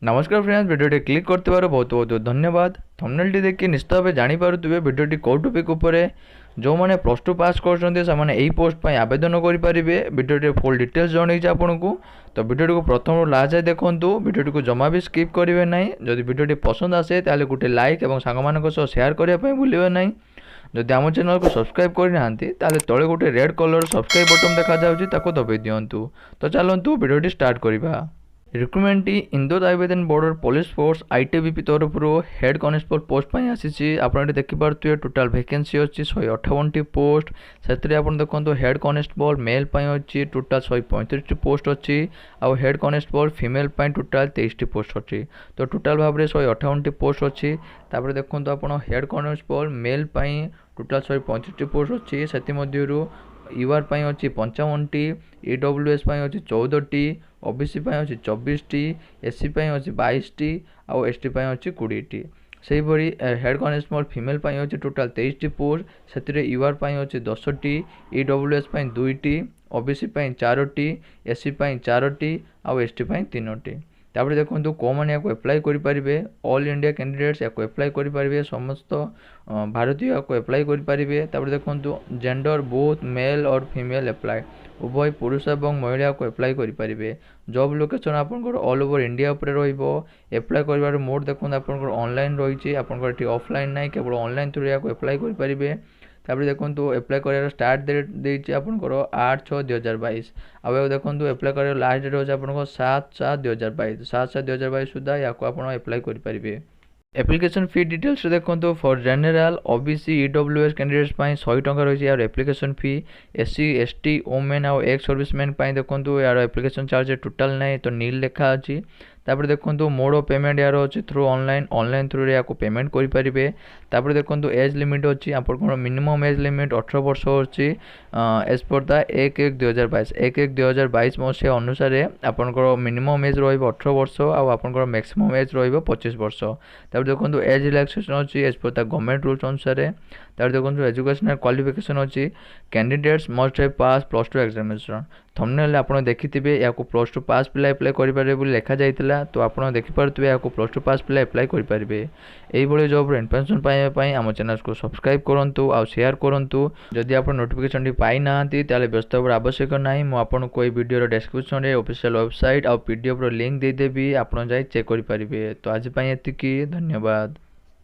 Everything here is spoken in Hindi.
नमस्कार फ्रेंड्स, वीडियो क्लिक करते बहुत बहुत धन्यवाद। थंबनेल देखिए निश्चित भाव जानीपे वीडियो कौ टॉपिक उपरे जो मैंने प्लस टू पास कर पोस्ट पर आवेदन करेंगे। वीडियो फुल डिटेल्स जन आपको तो वीडियो को प्रथम लास्ट जाए देखूँ। वीडियो को जमा भी स्किप करेंगे ना। जदि वीडियो पसंद आसे ताले गोटे लाइक और सांग शेयर करने भूलें ना। जदि आम चैनल को सब्सक्राइब करना तले गोटे रेड कलर सब्सक्राइब बटन देखा जाऊँगी दबाई दिंतु। तो चलतु वीडियो स्टार्ट करवा। Recruitment Indore Ayurveda border police force ITBP तरफ हेड कॉन्स्टेबल पोस्ट पर आसी। आप देखिपे टोटाल वैकेंसी अच्छी 158 पोस्ट से देखो। हेड कॉन्स्टेबल मेल अच्छी टोटाल 135 पोस्ट अच्छी। आउ head constable female total 23 post अच्छी। तो टोटाल भाव में 158 पोस्ट अच्छी। देखो आप head constable male total 135 post अच्छी। से यूआर अच्छी 55टी, EWS अच्छी 14टी, OBC अच्छी 24टी, SC अच्छी 22टी और ST अच्छी 20टी। से भरी हेड कॉन्स्टेबल फीमेल अच्छी टोटाल 23टी पोस्ट। से यूआर अच्छी 10टी, EWS 2टी, OBC 4टी, SC 4टी और ST 3टी। तापर देखो कौ मैंने एप्लाई करेंगे। ऑल इंडिया कैंडिडेट्स या एप्लाई करेंगे। समस्त भारतीय या एप्लाई करेंगे। देखो जेंडर बोथ मेल और फीमेल एप्लाई उभय पुरुष और महिला को एप्लाई करेंगे। जॉब लोकेशन आपंकर ऑल ओवर इंडिया उपर एप्लाई कर मोड देखो आप ऑनलाइन रही है। ऑफलाइन ना केवल ऑनलाइन थ्रू या एप्लाई करेंगे। देखो एप्लाई कर स्टार्ट डेट देती आपंकर 8/6/2022 आउ देखो एप्लाई कर लास्ट डेट होगा आप 7/7/2022 7/7/2022 सुधा या एप्लाई करेंगे। एप्लिकेशन फी डिटेल्स देखो। For general OBC EWS candidates 100 टंका रही है। एप्लिकेशन फी SC ST वोमेन और एक्स सर्विसमैन देखो यार एप्लिकेशन चार्ज टोटाल ना तो नील लिखा अच्छी। तापर देखो मोड ऑफ पेमेंट यार अच्छी थ्रू ऑनलाइन थ्रू या पपेमेंट करेंगे। तापर देखो एज लिमिट अच्छी आप मिनिमम एज लिमिट 18 वर्ष अच्छी। एज पर द 1/1/2022 1/1/2022 मसीहा अनुसार आपंकर मिनिमम एज रही 18 वर्ष और आपंकर मैक्सिमम एज रही 25 वर्ष। तापर देखो एज रिलैक्सेशन अच्छी as per the government rules अनुसार। तापर देखो एजुकेशनल क्वालिफिकेशन अच्छी। Candidates must have pass plus two examination. Thumbnail आप देखिथे या प्लस टू पास पिला एप्लाई करेंगे लिखा जाता। तो आप देखिपे या प्लस टू पास पिला एप्लाई करेंगे। यही जॉब इनफर्मेशन पाइबापी आम चैनल को सब्सक्राइब करूँ और शेयर करूँ। जदि आप नोटिफिकेशन पाई ना व्यस्त होवर आवश्यक ना। मुझे वीडियो डिस्क्रिप्शन में ऑफिशियल वेबसाइट और PDF लिंक देदेवी आप चेक करेंगे। तो आज ये धन्यवाद।